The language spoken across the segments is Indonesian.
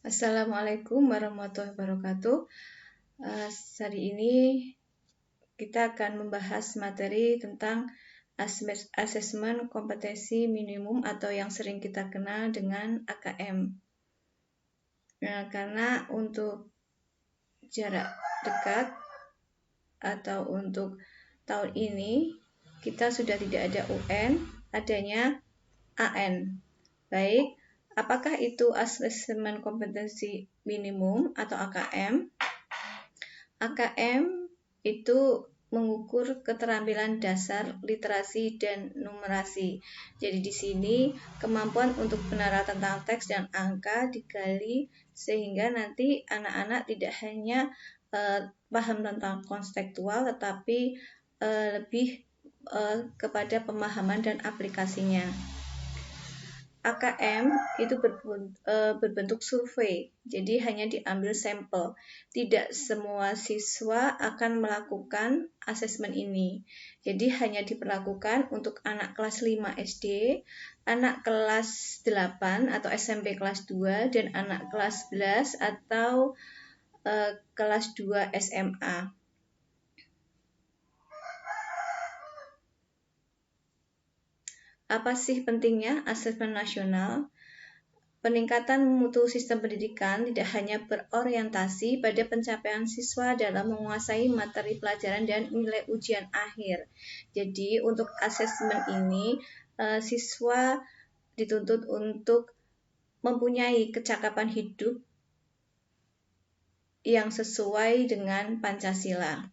Assalamualaikum warahmatullahi wabarakatuh. Hari ini kita akan membahas materi tentang asesmen kompetensi minimum atau yang sering kita kenal dengan AKM. Nah, karena untuk jarak dekat atau untuk tahun ini kita sudah tidak ada UN, adanya AN. Baik, apakah itu asesmen kompetensi minimum atau AKM? AKM itu mengukur keterampilan dasar literasi dan numerasi. Jadi di sini kemampuan untuk benar tentang teks dan angka digali sehingga nanti anak-anak tidak hanya paham tentang konseptual tetapi lebih kepada pemahaman dan aplikasinya. AKM itu berbentuk survei, jadi hanya diambil sampel. Tidak semua siswa akan melakukan asesmen ini. Jadi hanya diperlakukan untuk anak kelas 5 SD, anak kelas 8 atau SMP kelas 2, dan anak kelas 11 atau kelas 2 SMA. Apa sih pentingnya asesmen nasional? Peningkatan mutu sistem pendidikan tidak hanya berorientasi pada pencapaian siswa dalam menguasai materi pelajaran dan nilai ujian akhir. Jadi untuk asesmen ini, siswa dituntut untuk mempunyai kecakapan hidup yang sesuai dengan Pancasila.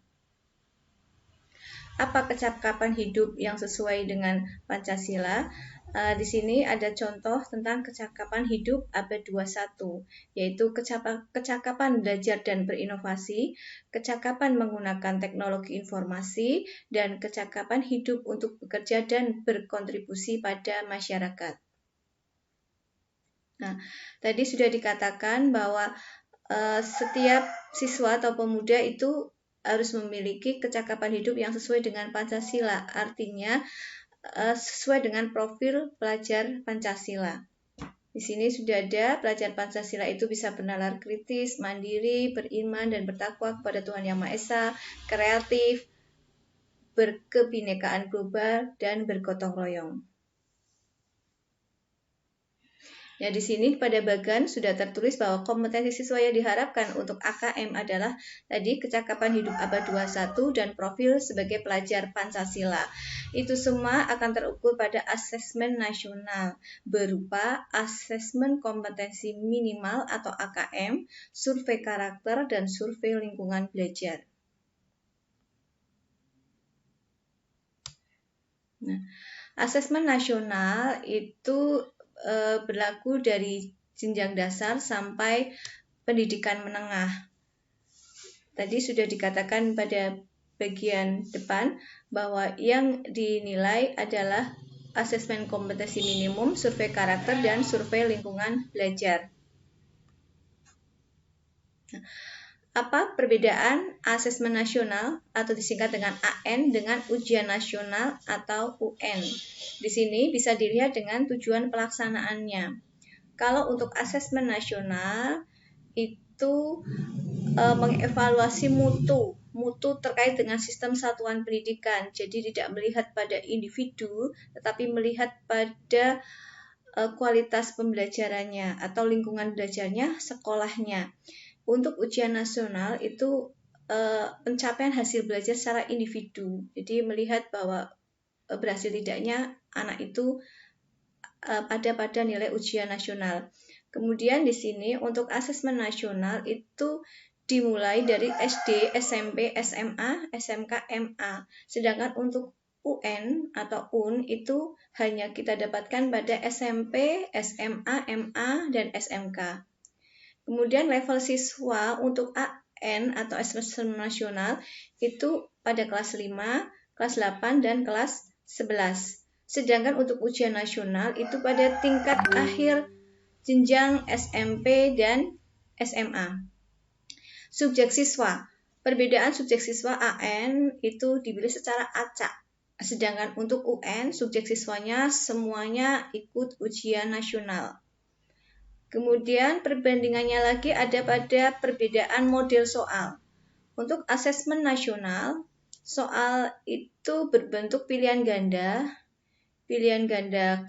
Apa kecakapan hidup yang sesuai dengan Pancasila? Di sini ada contoh tentang kecakapan hidup abad 21, yaitu kecakapan belajar dan berinovasi, kecakapan menggunakan teknologi informasi, dan kecakapan hidup untuk bekerja dan berkontribusi pada masyarakat. Nah, tadi sudah dikatakan bahwa setiap siswa atau pemuda itu harus memiliki kecakapan hidup yang sesuai dengan Pancasila, artinya sesuai dengan profil pelajar Pancasila. Di sini sudah ada pelajar Pancasila itu bisa bernalar kritis, mandiri, beriman dan bertakwa kepada Tuhan Yang Maha Esa, kreatif, berkebinekaan global dan bergotong royong. Ya, di sini pada bagian sudah tertulis bahwa kompetensi siswa yang diharapkan untuk AKM adalah tadi kecakapan hidup abad 21 dan profil sebagai pelajar Pancasila. Itu semua akan terukur pada asesmen nasional berupa asesmen kompetensi minimal atau AKM, survei karakter, dan survei lingkungan belajar. Nah, asesmen nasional itu berlaku dari jenjang dasar sampai pendidikan menengah. Tadi sudah dikatakan pada bagian depan bahwa yang dinilai adalah asesmen kompetensi minimum, survei karakter, dan survei lingkungan belajar. Apa perbedaan asesmen nasional atau disingkat dengan AN dengan ujian nasional atau UN? Di sini bisa dilihat dengan tujuan pelaksanaannya. Kalau untuk asesmen nasional itu mengevaluasi mutu terkait dengan sistem satuan pendidikan. Jadi tidak melihat pada individu, tetapi melihat pada kualitas pembelajarannya atau lingkungan belajarnya, sekolahnya. Untuk ujian nasional itu pencapaian hasil belajar secara individu. Jadi melihat bahwa berhasil tidaknya anak itu pada nilai ujian nasional. Kemudian di sini untuk asesmen nasional itu dimulai dari SD, SMP, SMA, SMK, MA. Sedangkan untuk UN atau UN itu hanya kita dapatkan pada SMP, SMA, MA, dan SMK. Kemudian level siswa untuk AN atau asesmen nasional itu pada kelas 5, kelas 8, dan kelas 11. Sedangkan untuk ujian nasional itu pada tingkat akhir jenjang SMP dan SMA. Subjek siswa. Perbedaan subjek siswa AN itu dipilih secara acak. Sedangkan untuk UN, subjek siswanya semuanya ikut ujian nasional. Kemudian perbandingannya lagi ada pada perbedaan model soal. Untuk asesmen nasional, soal itu berbentuk pilihan ganda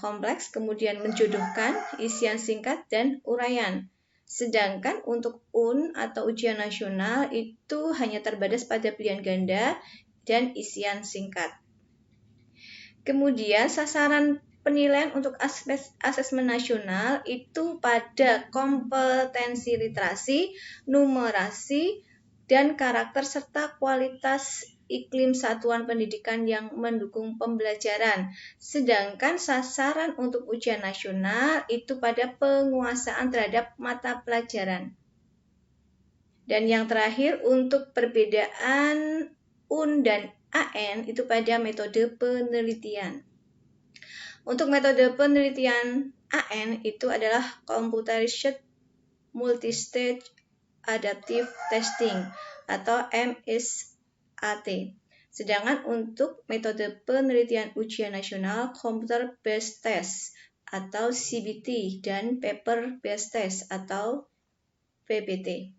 kompleks, kemudian menjodohkan, isian singkat, dan uraian. Sedangkan untuk UN atau ujian nasional itu hanya terbatas pada pilihan ganda dan isian singkat. Kemudian sasaran penilaian untuk asesmen nasional itu pada kompetensi literasi, numerasi, dan karakter serta kualitas iklim satuan pendidikan yang mendukung pembelajaran. Sedangkan sasaran untuk ujian nasional itu pada penguasaan terhadap mata pelajaran. Dan yang terakhir untuk perbedaan UN dan AN itu pada metode penelitian. Untuk metode penelitian AN itu adalah Computerized Multistage Adaptive Testing atau MSAT. Sedangkan untuk metode penelitian ujian nasional Computer Based Test atau CBT dan Paper Based Test atau PBT.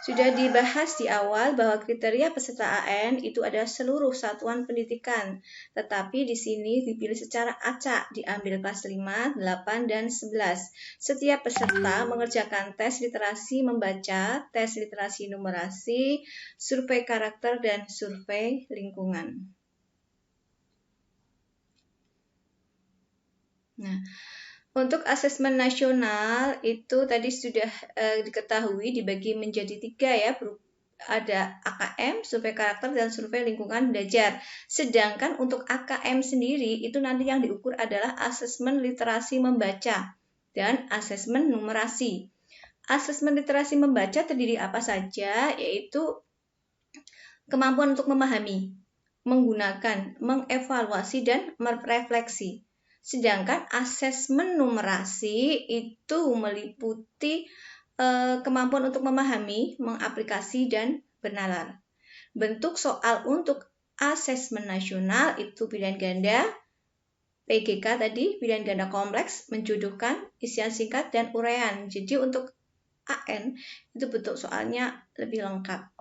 Sudah dibahas di awal bahwa kriteria peserta AN itu adalah seluruh satuan pendidikan, tetapi di sini dipilih secara acak, diambil kelas 5, 8, dan 11. Setiap peserta mengerjakan tes literasi membaca, tes literasi numerasi, survei karakter, dan survei lingkungan. Nah, untuk asesmen nasional itu tadi sudah diketahui dibagi menjadi 3 ya, ada AKM, survei karakter, dan survei lingkungan belajar. Sedangkan untuk AKM sendiri itu nanti yang diukur adalah asesmen literasi membaca dan asesmen numerasi. Asesmen literasi membaca terdiri apa saja, yaitu kemampuan untuk memahami, menggunakan, mengevaluasi, dan merefleksi. Sedangkan asesmen numerasi itu meliputi kemampuan untuk memahami, mengaplikasi, dan bernalar. Bentuk soal untuk asesmen nasional itu pilihan ganda, PGK tadi, pilihan ganda kompleks, menjodohkan, isian singkat, dan uraian. Jadi untuk AN itu bentuk soalnya lebih lengkap.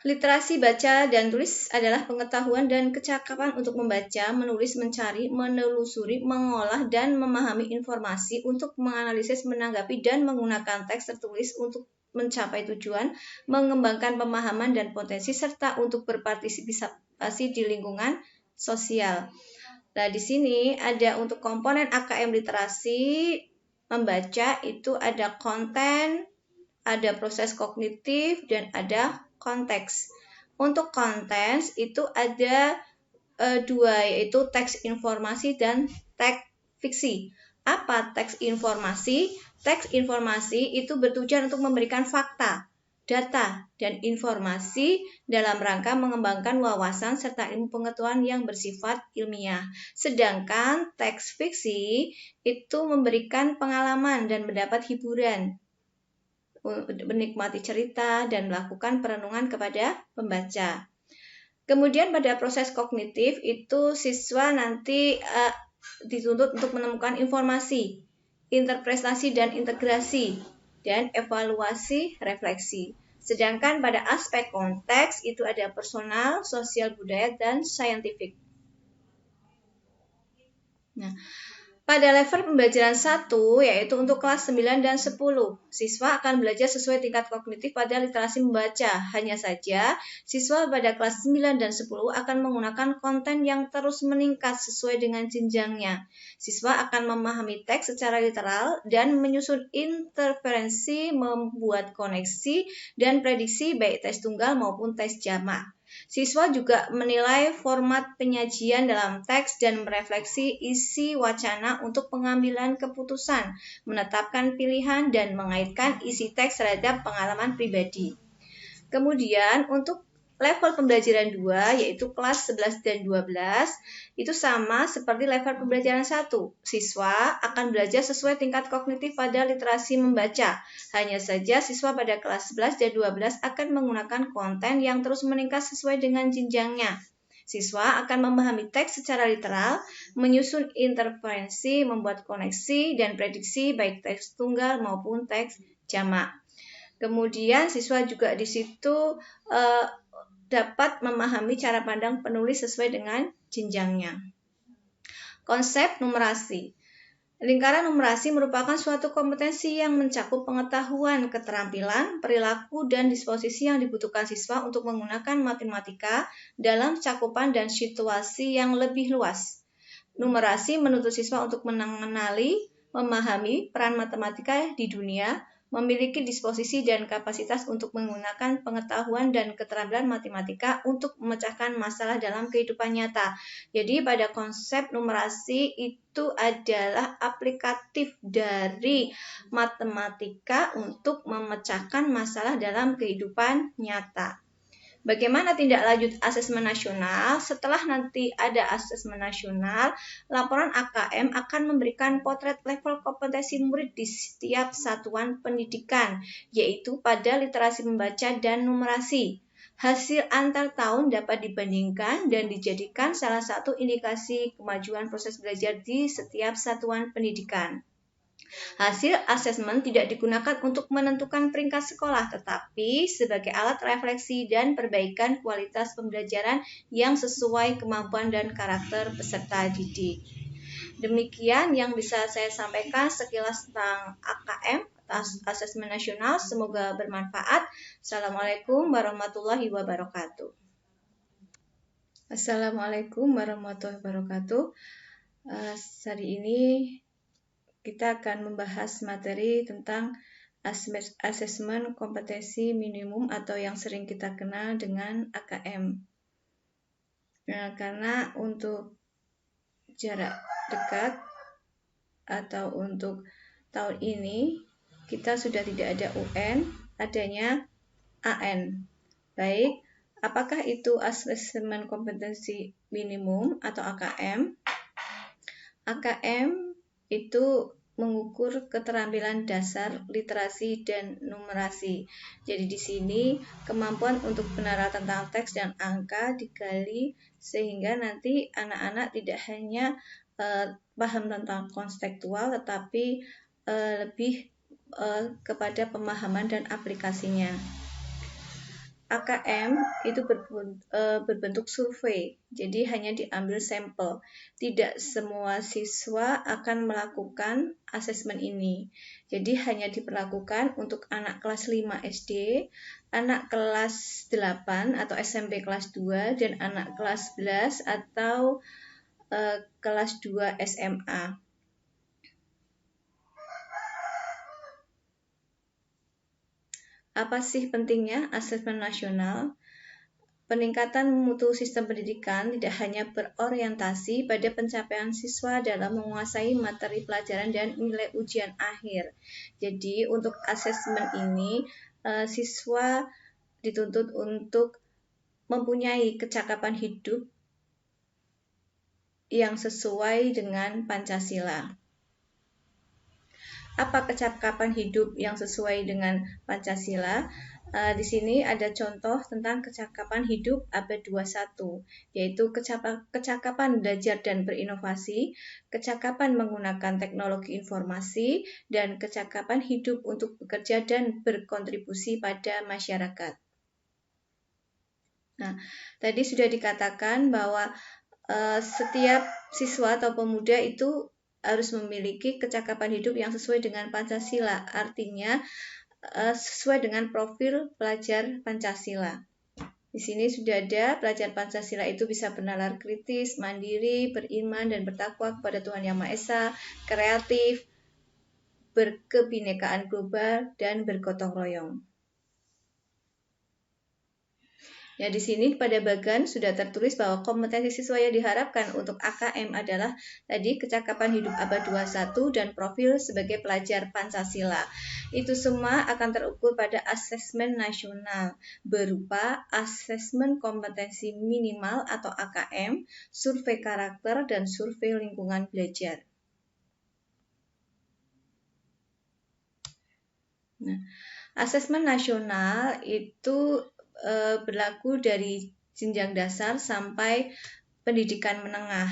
Literasi baca dan tulis adalah pengetahuan dan kecakapan untuk membaca, menulis, mencari, menelusuri, mengolah, dan memahami informasi untuk menganalisis, menanggapi, dan menggunakan teks tertulis untuk mencapai tujuan, mengembangkan pemahaman dan potensi, serta untuk berpartisipasi di lingkungan sosial. Nah, di sini ada untuk komponen AKM literasi membaca itu ada konten, ada proses kognitif, dan ada konteks. Untuk konteks itu ada 2, yaitu teks informasi dan teks fiksi. Apa teks informasi? Teks informasi itu bertujuan untuk memberikan fakta, data, dan informasi dalam rangka mengembangkan wawasan serta ilmu pengetahuan yang bersifat ilmiah. Sedangkan teks fiksi itu memberikan pengalaman dan mendapat hiburan, menikmati cerita, dan melakukan perenungan kepada pembaca. Kemudian pada proses kognitif itu siswa nanti dituntut untuk menemukan informasi, interpretasi dan integrasi, dan evaluasi refleksi. Sedangkan pada aspek konteks itu ada personal, sosial budaya, dan saintifik. Nah, pada level pembelajaran 1, yaitu untuk kelas 9 dan 10, siswa akan belajar sesuai tingkat kognitif pada literasi membaca. Hanya saja, siswa pada kelas 9 dan 10 akan menggunakan konten yang terus meningkat sesuai dengan jenjangnya. Siswa akan memahami teks secara literal dan menyusun interferensi, membuat koneksi, dan prediksi baik tes tunggal maupun tes jamak. Siswa juga menilai format penyajian dalam teks dan merefleksi isi wacana untuk pengambilan keputusan, menetapkan pilihan, dan mengaitkan isi teks terhadap pengalaman pribadi. Kemudian untuk level pembelajaran 2, yaitu kelas 11 dan 12, itu sama seperti level pembelajaran 1. Siswa akan belajar sesuai tingkat kognitif pada literasi membaca. Hanya saja siswa pada kelas 11 dan 12 akan menggunakan konten yang terus meningkat sesuai dengan jenjangnya. Siswa akan memahami teks secara literal, menyusun interferensi, membuat koneksi, dan prediksi baik teks tunggal maupun teks jamak. Kemudian siswa juga di situ dapat memahami cara pandang penulis sesuai dengan jenjangnya. Konsep numerasi. Lingkaran numerasi merupakan suatu kompetensi yang mencakup pengetahuan, keterampilan, perilaku, dan disposisi yang dibutuhkan siswa untuk menggunakan matematika dalam cakupan dan situasi yang lebih luas. Numerasi menuntut siswa untuk mengenali, memahami peran matematika di dunia, memiliki disposisi dan kapasitas untuk menggunakan pengetahuan dan keterampilan matematika untuk memecahkan masalah dalam kehidupan nyata. Jadi pada konsep numerasi itu adalah aplikatif dari matematika untuk memecahkan masalah dalam kehidupan nyata. Bagaimana tindak lanjut asesmen nasional? Setelah nanti ada asesmen nasional, laporan AKM akan memberikan potret level kompetensi murid di setiap satuan pendidikan, yaitu pada literasi membaca dan numerasi. Hasil antar tahun dapat dibandingkan dan dijadikan salah satu indikasi kemajuan proses belajar di setiap satuan pendidikan. Hasil asesmen tidak digunakan untuk menentukan peringkat sekolah, tetapi sebagai alat refleksi dan perbaikan kualitas pembelajaran yang sesuai kemampuan dan karakter peserta didik. Demikian yang bisa saya sampaikan sekilas tentang AKM, asesmen nasional. Semoga bermanfaat. Assalamualaikum warahmatullahi wabarakatuh. Assalamualaikum warahmatullahi wabarakatuh. Hari ini kita akan membahas materi tentang asesmen kompetensi minimum atau yang sering kita kenal dengan AKM. Nah, karena untuk jarak dekat atau untuk tahun ini kita sudah tidak ada UN, adanya AN. Baik, apakah itu asesmen kompetensi minimum atau AKM? AKM itu mengukur keterampilan dasar literasi dan numerasi. Jadi di sini kemampuan untuk benar tentang teks dan angka digali sehingga nanti anak-anak tidak hanya paham tentang konseptual tetapi lebih kepada pemahaman dan aplikasinya. AKM itu berbentuk survei, jadi hanya diambil sampel. Tidak semua siswa akan melakukan asesmen ini. Jadi hanya diperlakukan untuk anak kelas 5 SD, anak kelas 8 atau SMP kelas 2, dan anak kelas 11 atau kelas 2 SMA. Apa sih pentingnya asesmen nasional? Peningkatan mutu sistem pendidikan tidak hanya berorientasi pada pencapaian siswa dalam menguasai materi pelajaran dan nilai ujian akhir. Jadi untuk asesmen ini, siswa dituntut untuk mempunyai kecakapan hidup yang sesuai dengan Pancasila. Apa kecakapan hidup yang sesuai dengan Pancasila? Di sini ada contoh tentang kecakapan hidup abad 21, yaitu kecakapan belajar dan berinovasi, kecakapan menggunakan teknologi informasi, dan kecakapan hidup untuk bekerja dan berkontribusi pada masyarakat. Nah, tadi sudah dikatakan bahwa setiap siswa atau pemuda itu harus memiliki kecakapan hidup yang sesuai dengan Pancasila, artinya sesuai dengan profil pelajar Pancasila. Di sini sudah ada pelajar Pancasila itu bisa bernalar kritis, mandiri, beriman dan bertakwa kepada Tuhan Yang Maha Esa, kreatif, berkebinekaan global, dan bergotong royong. Ya, di sini pada bagian sudah tertulis bahwa kompetensi siswa yang diharapkan untuk AKM adalah tadi kecakapan hidup abad 21 dan profil sebagai pelajar Pancasila. Itu semua akan terukur pada asesmen nasional berupa asesmen kompetensi minimal atau AKM, survei karakter, dan survei lingkungan belajar. Nah, asesmen nasional itu berlaku dari jenjang dasar sampai pendidikan menengah.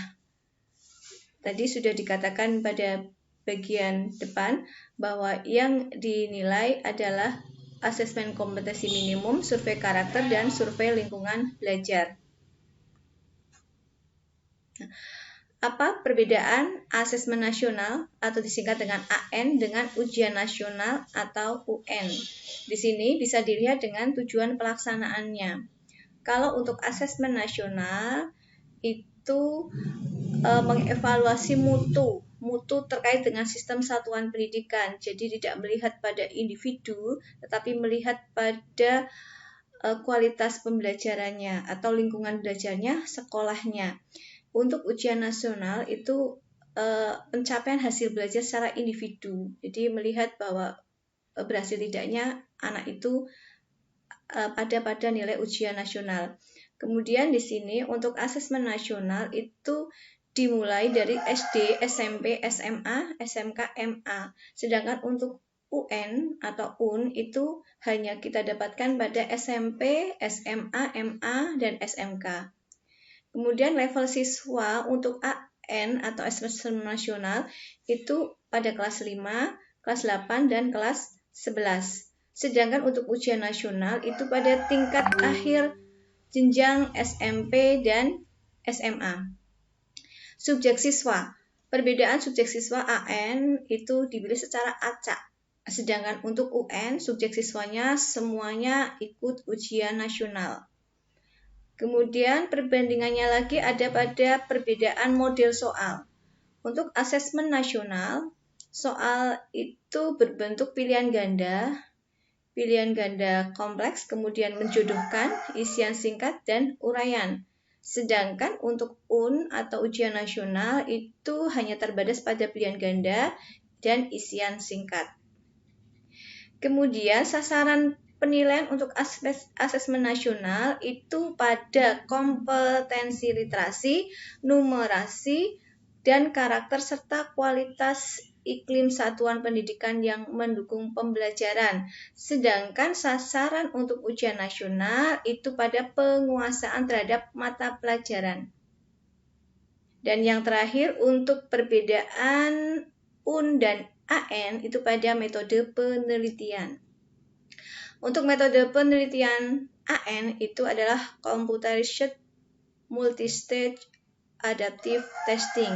Tadi sudah dikatakan pada bagian depan bahwa yang dinilai adalah asesmen kompetensi minimum, survei karakter, dan survei lingkungan belajar. Apa perbedaan asesmen nasional atau disingkat dengan AN dengan ujian nasional atau UN? Di sini bisa dilihat dengan tujuan pelaksanaannya. Kalau untuk asesmen nasional itu mengevaluasi mutu terkait dengan sistem satuan pendidikan. Jadi tidak melihat pada individu, tetapi melihat pada kualitas pembelajarannya atau lingkungan belajarnya, sekolahnya. Untuk ujian nasional itu pencapaian hasil belajar secara individu. Jadi melihat bahwa berhasil tidaknya anak itu pada nilai ujian nasional. Kemudian di sini untuk asesmen nasional itu dimulai dari SD, SMP, SMA, SMK, MA. Sedangkan untuk UN atau UN itu hanya kita dapatkan pada SMP, SMA, MA, dan SMK. Kemudian level siswa untuk AN atau asesmen nasional itu pada kelas 5, kelas 8, dan kelas 11. Sedangkan untuk ujian nasional itu pada tingkat akhir jenjang SMP dan SMA. Subjek siswa. Perbedaan subjek siswa AN itu dipilih secara acak. Sedangkan untuk UN, subjek siswanya semuanya ikut ujian nasional. Kemudian perbandingannya lagi ada pada perbedaan model soal. Untuk asesmen nasional, soal itu berbentuk pilihan ganda kompleks, kemudian menjodohkan, isian singkat, dan uraian. Sedangkan untuk UN atau ujian nasional itu hanya terbatas pada pilihan ganda dan isian singkat. Kemudian sasaran penilaian untuk asesmen nasional itu pada kompetensi literasi, numerasi, dan karakter serta kualitas iklim satuan pendidikan yang mendukung pembelajaran. Sedangkan sasaran untuk ujian nasional itu pada penguasaan terhadap mata pelajaran. Dan yang terakhir untuk perbedaan UN dan AN itu pada metode penelitian. Untuk metode penelitian AN itu adalah Computerized Multistage Adaptive Testing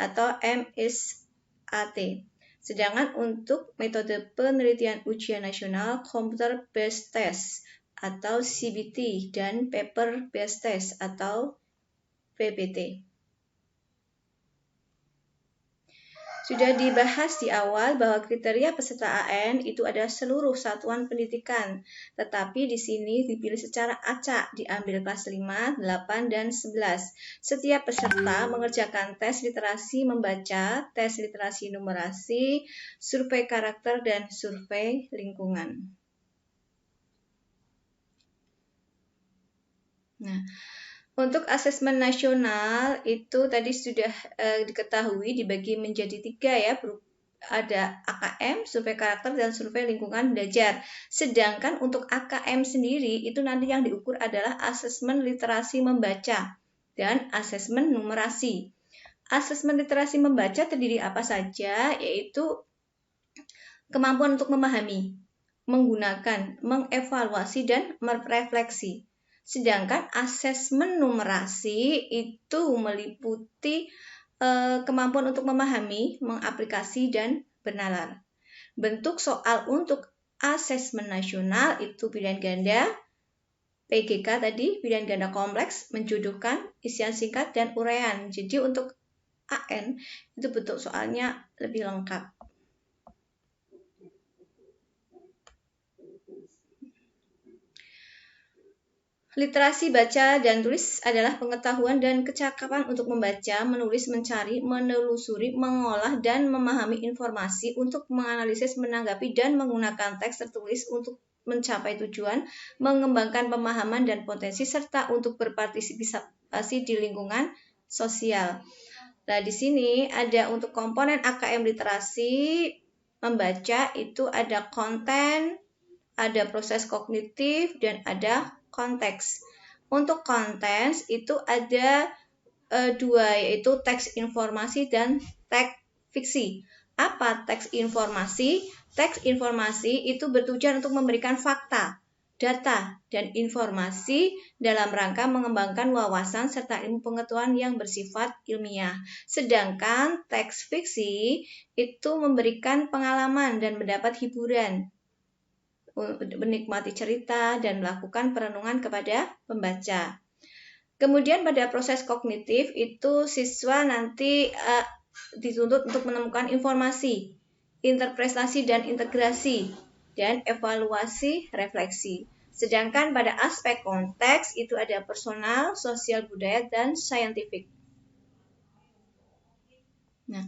atau MSAT. Sedangkan untuk metode penelitian ujian nasional Computer Based Test atau CBT dan Paper Based Test atau PBT. Sudah dibahas di awal bahwa kriteria peserta AN itu adalah seluruh satuan pendidikan, tetapi di sini dipilih secara acak, diambil kelas 5, 8, dan 11. Setiap peserta mengerjakan tes literasi membaca, tes literasi numerasi, survei karakter, dan survei lingkungan. Nah, untuk asesmen nasional itu tadi sudah diketahui dibagi menjadi 3 ya, ada AKM, survei karakter, dan survei lingkungan belajar. Sedangkan untuk AKM sendiri itu nanti yang diukur adalah asesmen literasi membaca dan asesmen numerasi. Asesmen literasi membaca terdiri apa saja, yaitu kemampuan untuk memahami, menggunakan, mengevaluasi, dan merefleksi. Sedangkan asesmen numerasi itu meliputi kemampuan untuk memahami, mengaplikasi, dan bernalar. Bentuk soal untuk asesmen nasional itu pilihan ganda, PGK tadi, pilihan ganda kompleks, menjodohkan, isian singkat, dan uraian. Jadi untuk AN itu bentuk soalnya lebih lengkap. Literasi baca dan tulis adalah pengetahuan dan kecakapan untuk membaca, menulis, mencari, menelusuri, mengolah, dan memahami informasi untuk menganalisis, menanggapi, dan menggunakan teks tertulis untuk mencapai tujuan, mengembangkan pemahaman dan potensi, serta untuk berpartisipasi di lingkungan sosial. Nah, di sini ada untuk komponen AKM literasi membaca itu ada konten, ada proses kognitif, dan ada konteks. Untuk konteks itu ada dua, yaitu teks informasi dan teks fiksi. Apa teks informasi? Teks informasi itu bertujuan untuk memberikan fakta, data, dan informasi dalam rangka mengembangkan wawasan serta ilmu pengetahuan yang bersifat ilmiah. Sedangkan teks fiksi itu memberikan pengalaman dan mendapat hiburan, menikmati cerita, dan melakukan perenungan kepada pembaca. Kemudian pada proses kognitif itu siswa nanti dituntut untuk menemukan informasi, interpretasi dan integrasi, dan evaluasi refleksi. Sedangkan pada aspek konteks itu ada personal, sosial budaya, dan saintifik. Nah,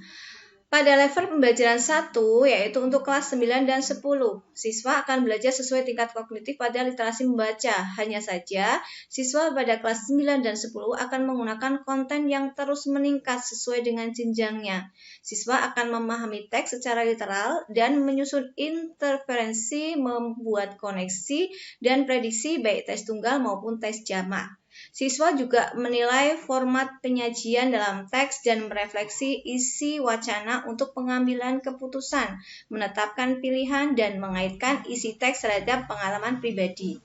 pada level pembelajaran 1, yaitu untuk kelas 9 dan 10, siswa akan belajar sesuai tingkat kognitif pada literasi membaca. Hanya saja, siswa pada kelas 9 dan 10 akan menggunakan konten yang terus meningkat sesuai dengan jenjangnya. Siswa akan memahami teks secara literal dan menyusun interferensi, membuat koneksi, dan prediksi baik tes tunggal maupun tes jamak. Siswa juga menilai format penyajian dalam teks dan merefleksi isi wacana untuk pengambilan keputusan, menetapkan pilihan, dan mengaitkan isi teks terhadap pengalaman pribadi.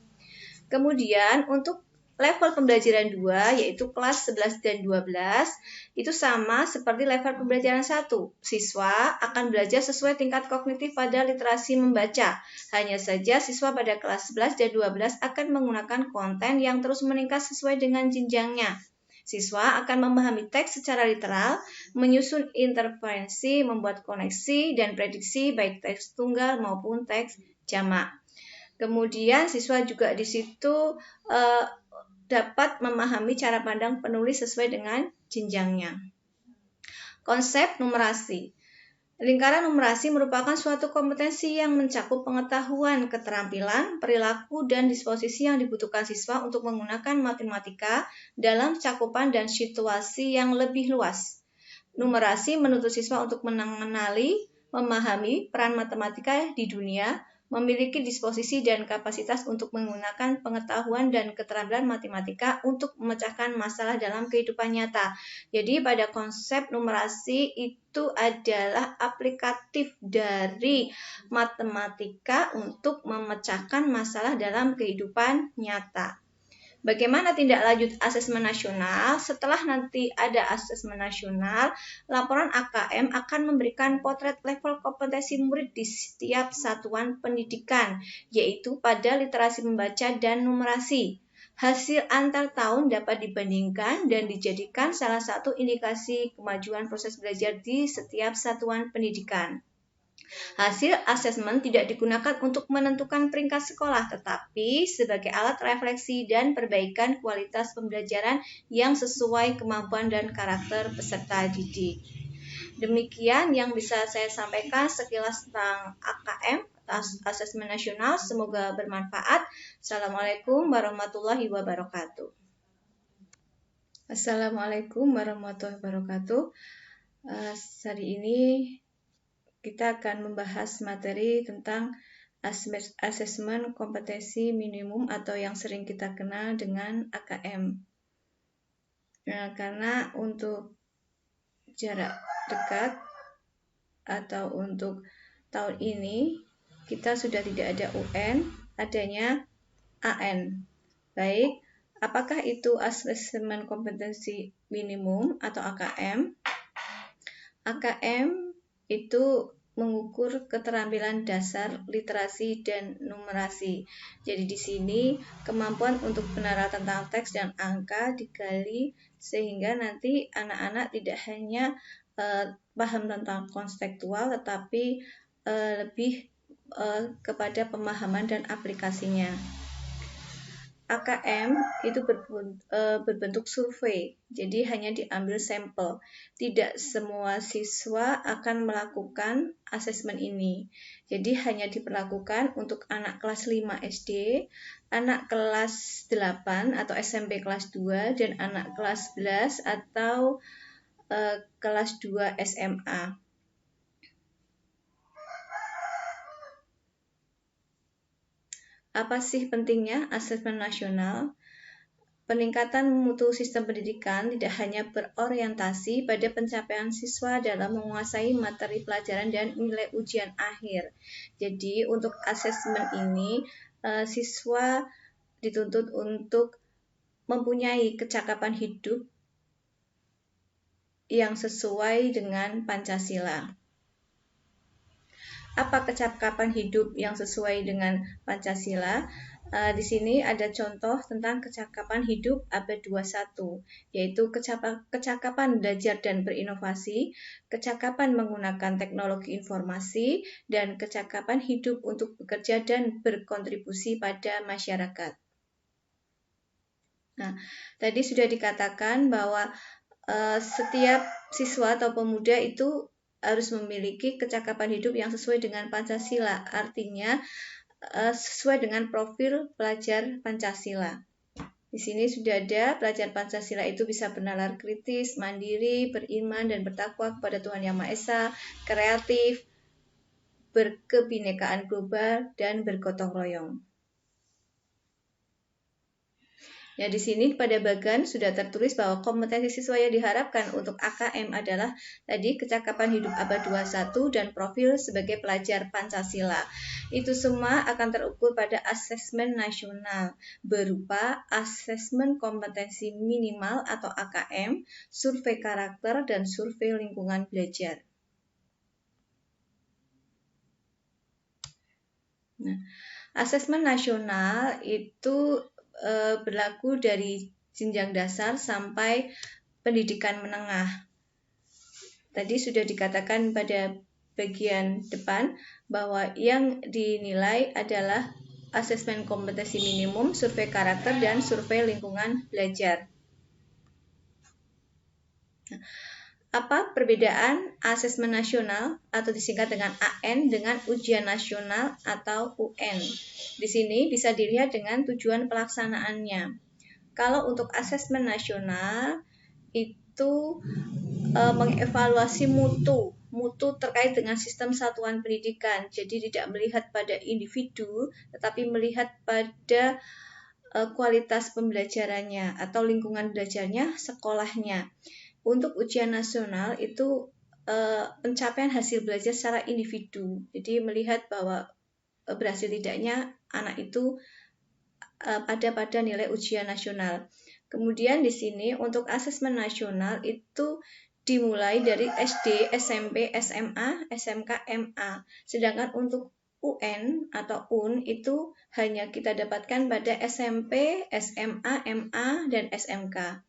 Kemudian untuk level pembelajaran 2, yaitu kelas 11 dan 12, itu sama seperti level pembelajaran 1. Siswa akan belajar sesuai tingkat kognitif pada literasi membaca. Hanya saja siswa pada kelas 11 dan 12 akan menggunakan konten yang terus meningkat sesuai dengan jenjangnya. Siswa akan memahami teks secara literal, menyusun interferensi, membuat koneksi, dan prediksi baik teks tunggal maupun teks jamak. Kemudian siswa juga di situ dapat memahami cara pandang penulis sesuai dengan jenjangnya. Konsep numerasi. Lingkaran numerasi merupakan suatu kompetensi yang mencakup pengetahuan, keterampilan, perilaku, dan disposisi yang dibutuhkan siswa untuk menggunakan matematika dalam cakupan dan situasi yang lebih luas. Numerasi menuntut siswa untuk mengenali, memahami peran matematika di dunia, memiliki disposisi dan kapasitas untuk menggunakan pengetahuan dan keterampilan matematika untuk memecahkan masalah dalam kehidupan nyata. Jadi pada konsep numerasi itu adalah aplikatif dari matematika untuk memecahkan masalah dalam kehidupan nyata. Bagaimana tindak lanjut asesmen nasional? Setelah nanti ada asesmen nasional, laporan AKM akan memberikan potret level kompetensi murid di setiap satuan pendidikan, yaitu pada literasi membaca dan numerasi. Hasil antar tahun dapat dibandingkan dan dijadikan salah satu indikasi kemajuan proses belajar di setiap satuan pendidikan. Hasil asesmen tidak digunakan untuk menentukan peringkat sekolah, tetapi sebagai alat refleksi dan perbaikan kualitas pembelajaran yang sesuai kemampuan dan karakter peserta didik. Demikian yang bisa saya sampaikan sekilas tentang AKM, asesmen nasional. Semoga bermanfaat. Assalamualaikum warahmatullahi wabarakatuh. Assalamualaikum warahmatullahi wabarakatuh. Hari ini kita akan membahas materi tentang asesmen kompetensi minimum atau yang sering kita kenal dengan AKM. Nah, karena untuk jarak dekat atau untuk tahun ini kita sudah tidak ada UN, adanya AN. Baik, apakah itu asesmen kompetensi minimum atau AKM? AKM itu mengukur keterampilan dasar literasi dan numerasi. Jadi di sini kemampuan untuk benar tentang teks dan angka digali sehingga nanti anak-anak tidak hanya paham tentang konseptual tetapi lebih kepada pemahaman dan aplikasinya. AKM itu berbentuk survei, jadi hanya diambil sampel. Tidak semua siswa akan melakukan asesmen ini. Jadi hanya diperlakukan untuk anak kelas 5 SD, anak kelas 8 atau SMP kelas 2, dan anak kelas 11 atau kelas 2 SMA. Apa sih pentingnya asesmen nasional? Peningkatan mutu sistem pendidikan tidak hanya berorientasi pada pencapaian siswa dalam menguasai materi pelajaran dan nilai ujian akhir. Jadi untuk asesmen ini, siswa dituntut untuk mempunyai kecakapan hidup yang sesuai dengan Pancasila. Apa kecakapan hidup yang sesuai dengan Pancasila? Di sini ada contoh tentang kecakapan hidup abad 21, yaitu kecakapan belajar dan berinovasi, kecakapan menggunakan teknologi informasi, dan kecakapan hidup untuk bekerja dan berkontribusi pada masyarakat. Nah, tadi sudah dikatakan bahwa setiap siswa atau pemuda itu harus memiliki kecakapan hidup yang sesuai dengan Pancasila, artinya sesuai dengan profil pelajar Pancasila. Di sini sudah ada pelajar Pancasila itu bisa bernalar kritis, mandiri, beriman dan bertakwa kepada Tuhan Yang Maha Esa, kreatif, berkebinekaan global, dan bergotong royong. Ya, di sini pada bagian sudah tertulis bahwa kompetensi siswa yang diharapkan untuk AKM adalah tadi kecakapan hidup abad 21 dan profil sebagai pelajar Pancasila. Itu semua akan terukur pada asesmen nasional berupa asesmen kompetensi minimal atau AKM, survei karakter, dan survei lingkungan belajar. Nah, asesmen nasional itu berlaku dari jenjang dasar sampai pendidikan menengah. Tadi sudah dikatakan pada bagian depan bahwa yang dinilai adalah asesmen kompetensi minimum, survei karakter, dan survei lingkungan belajar. Apa perbedaan asesmen nasional atau disingkat dengan AN dengan ujian nasional atau UN? Di sini bisa dilihat dengan tujuan pelaksanaannya. Kalau untuk asesmen nasional itu mengevaluasi mutu terkait dengan sistem satuan pendidikan. Jadi tidak melihat pada individu, tetapi melihat pada kualitas pembelajarannya atau lingkungan belajarnya, sekolahnya. Untuk ujian nasional itu pencapaian hasil belajar secara individu. Jadi melihat bahwa berhasil tidaknya anak itu pada nilai ujian nasional. Kemudian di sini untuk asesmen nasional itu dimulai dari SD, SMP, SMA, SMK, MA. Sedangkan untuk UN atau UN itu hanya kita dapatkan pada SMP, SMA, MA, dan SMK.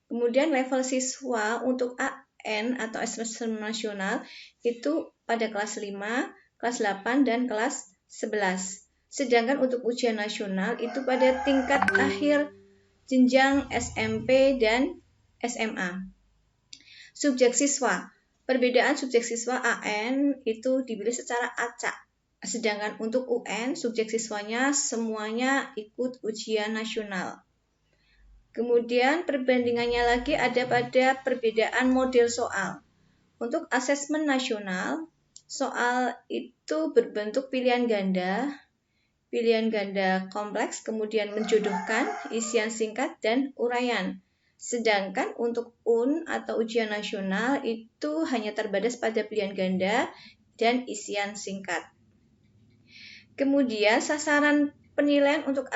Kemudian level siswa untuk AN atau asesmen nasional itu pada kelas 5, kelas 8, dan kelas 11. Sedangkan untuk ujian nasional itu pada tingkat akhir jenjang SMP dan SMA. Subjek siswa. Perbedaan subjek siswa AN itu dipilih secara acak. Sedangkan untuk UN, subjek siswanya semuanya ikut ujian nasional. Kemudian perbandingannya lagi ada pada perbedaan model soal. Untuk asesmen nasional, soal itu berbentuk pilihan ganda kompleks, kemudian menjodohkan, isian singkat, dan uraian. Sedangkan untuk UN atau ujian nasional itu hanya terbatas pada pilihan ganda dan isian singkat. Kemudian sasaran penilaian untuk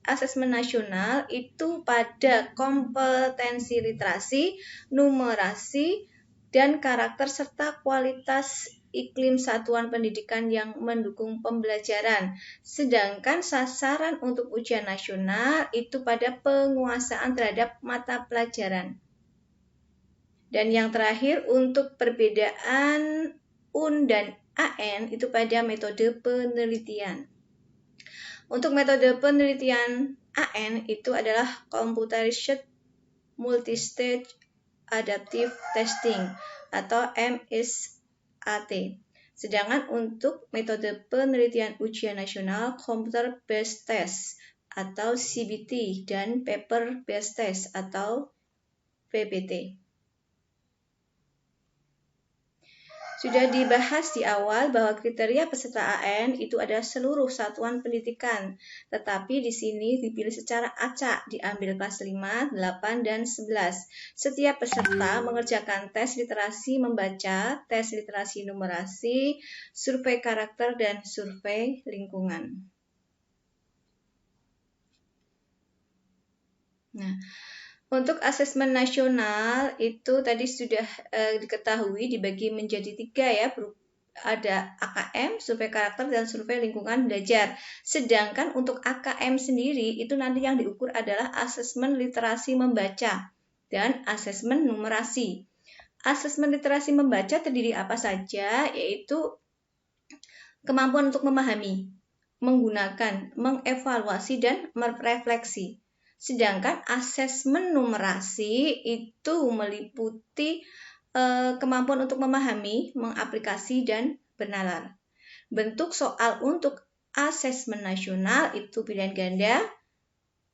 asesmen nasional itu pada kompetensi literasi, numerasi, dan karakter serta kualitas iklim satuan pendidikan yang mendukung pembelajaran. Sedangkan sasaran untuk ujian nasional itu pada penguasaan terhadap mata pelajaran. Dan yang terakhir untuk perbedaan UN dan AN itu pada metode penelitian. Untuk metode penelitian AN itu adalah Computerized Multistage Adaptive Testing atau MSAT. Sedangkan untuk metode penelitian ujian nasional Computer Based Test atau CBT dan Paper Based Test atau PBT. Sudah dibahas di awal bahwa kriteria peserta AN itu adalah seluruh satuan pendidikan, tetapi di sini dipilih secara acak, diambil kelas 5, 8, dan 11. Setiap peserta mengerjakan tes literasi membaca, tes literasi numerasi, survei karakter, dan survei lingkungan. Nah, untuk asesmen nasional itu tadi sudah diketahui dibagi menjadi 3 ya, ada AKM, survei karakter, dan survei lingkungan belajar. Sedangkan untuk AKM sendiri itu nanti yang diukur adalah asesmen literasi membaca dan asesmen numerasi. Asesmen literasi membaca terdiri apa saja, yaitu kemampuan untuk memahami, menggunakan, mengevaluasi, dan merefleksi. Sedangkan asesmen numerasi itu meliputi kemampuan untuk memahami, mengaplikasi, dan bernalar. Bentuk soal untuk asesmen nasional itu pilihan ganda,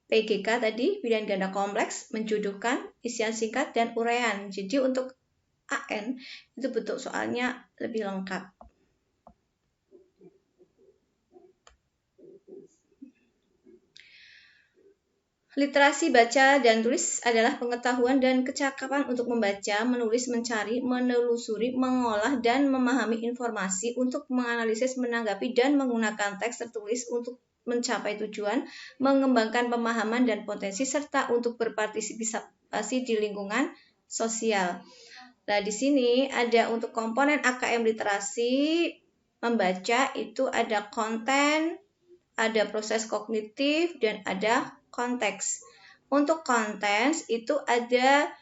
PGK tadi, pilihan ganda kompleks, menjodohkan, isian singkat, dan uraian. Jadi untuk AN itu bentuk soalnya lebih lengkap. Literasi baca dan tulis adalah pengetahuan dan kecakapan untuk membaca, menulis, mencari, menelusuri, mengolah, dan memahami informasi untuk menganalisis, menanggapi, dan menggunakan teks tertulis untuk mencapai tujuan, mengembangkan pemahaman dan potensi, serta untuk berpartisipasi di lingkungan sosial. Nah, di sini ada untuk komponen AKM literasi membaca itu ada konten, ada proses kognitif, dan ada konteks. Untuk konteks itu ada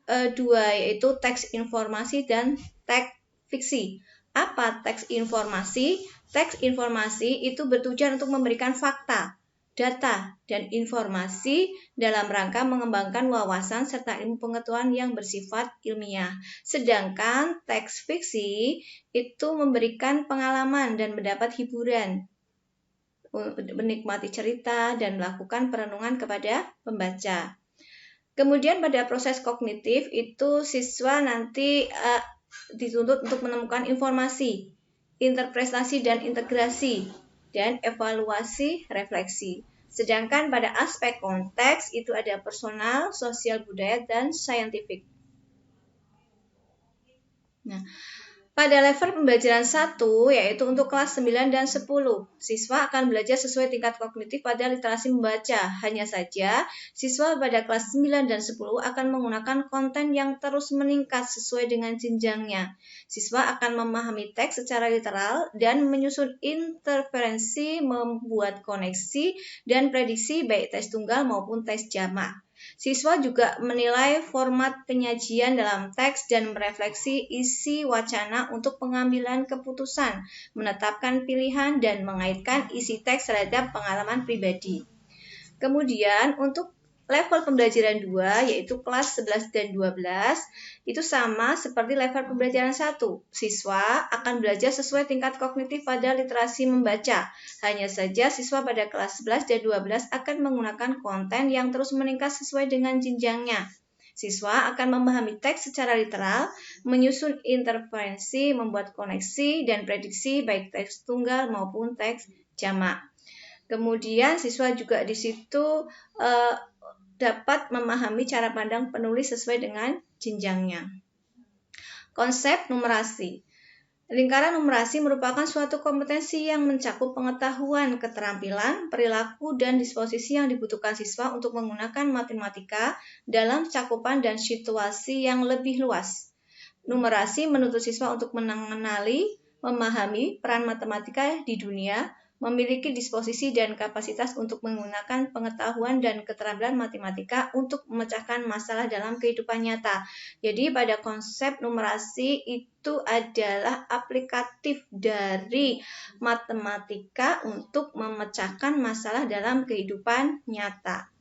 2, yaitu teks informasi dan teks fiksi. Apa teks informasi? Teks informasi itu bertujuan untuk memberikan fakta, data, dan informasi dalam rangka mengembangkan wawasan serta ilmu pengetahuan yang bersifat ilmiah. Sedangkan teks fiksi itu memberikan pengalaman dan mendapat hiburan, menikmati cerita, dan melakukan perenungan kepada pembaca. Kemudian pada proses kognitif itu siswa nanti dituntut untuk menemukan informasi, interpretasi dan integrasi, dan evaluasi refleksi. Sedangkan pada aspek konteks itu ada personal, sosial budaya, dan saintifik. Nah, pada level pembelajaran 1, yaitu untuk kelas 9 dan 10, siswa akan belajar sesuai tingkat kognitif pada literasi membaca. Hanya saja, siswa pada kelas 9 dan 10 akan menggunakan konten yang terus meningkat sesuai dengan jenjangnya. Siswa akan memahami teks secara literal dan menyusun interferensi, membuat koneksi, dan prediksi baik tes tunggal maupun tes jamak. Siswa juga menilai format penyajian dalam teks dan merefleksi isi wacana untuk pengambilan keputusan, menetapkan pilihan, dan mengaitkan isi teks terhadap pengalaman pribadi. Kemudian untuk level pembelajaran 2, yaitu kelas 11 dan 12, itu sama seperti level pembelajaran 1. Siswa akan belajar sesuai tingkat kognitif pada literasi membaca. Hanya saja siswa pada kelas 11 dan 12 akan menggunakan konten yang terus meningkat sesuai dengan jenjangnya. Siswa akan memahami teks secara literal, menyusun interferensi, membuat koneksi, dan prediksi baik teks tunggal maupun teks jamak. Kemudian siswa juga di situ dapat memahami cara pandang penulis sesuai dengan jenjangnya. Konsep numerasi. Lingkaran numerasi merupakan suatu kompetensi yang mencakup pengetahuan, keterampilan, perilaku, dan disposisi yang dibutuhkan siswa untuk menggunakan matematika dalam cakupan dan situasi yang lebih luas. Numerasi menuntut siswa untuk mengenali, memahami peran matematika di dunia, memiliki disposisi dan kapasitas untuk menggunakan pengetahuan dan keterampilan matematika untuk memecahkan masalah dalam kehidupan nyata. Jadi pada konsep numerasi itu adalah aplikatif dari matematika untuk memecahkan masalah dalam kehidupan nyata.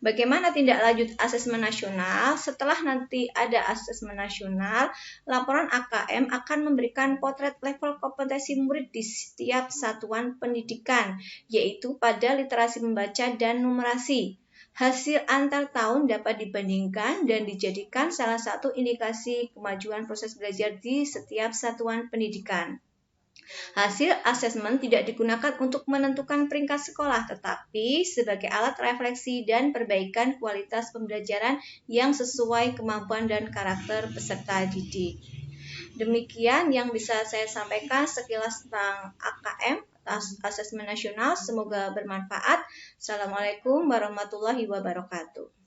Bagaimana tindak lanjut asesmen nasional? Setelah nanti ada asesmen nasional, laporan AKM akan memberikan potret level kompetensi murid di setiap satuan pendidikan, yaitu pada literasi membaca dan numerasi. Hasil antar tahun dapat dibandingkan dan dijadikan salah satu indikasi kemajuan proses belajar di setiap satuan pendidikan. Hasil asesmen tidak digunakan untuk menentukan peringkat sekolah, tetapi sebagai alat refleksi dan perbaikan kualitas pembelajaran yang sesuai kemampuan dan karakter peserta didik. Demikian yang bisa saya sampaikan sekilas tentang AKM, Asesmen Nasional. Semoga bermanfaat. Assalamualaikum warahmatullahi wabarakatuh.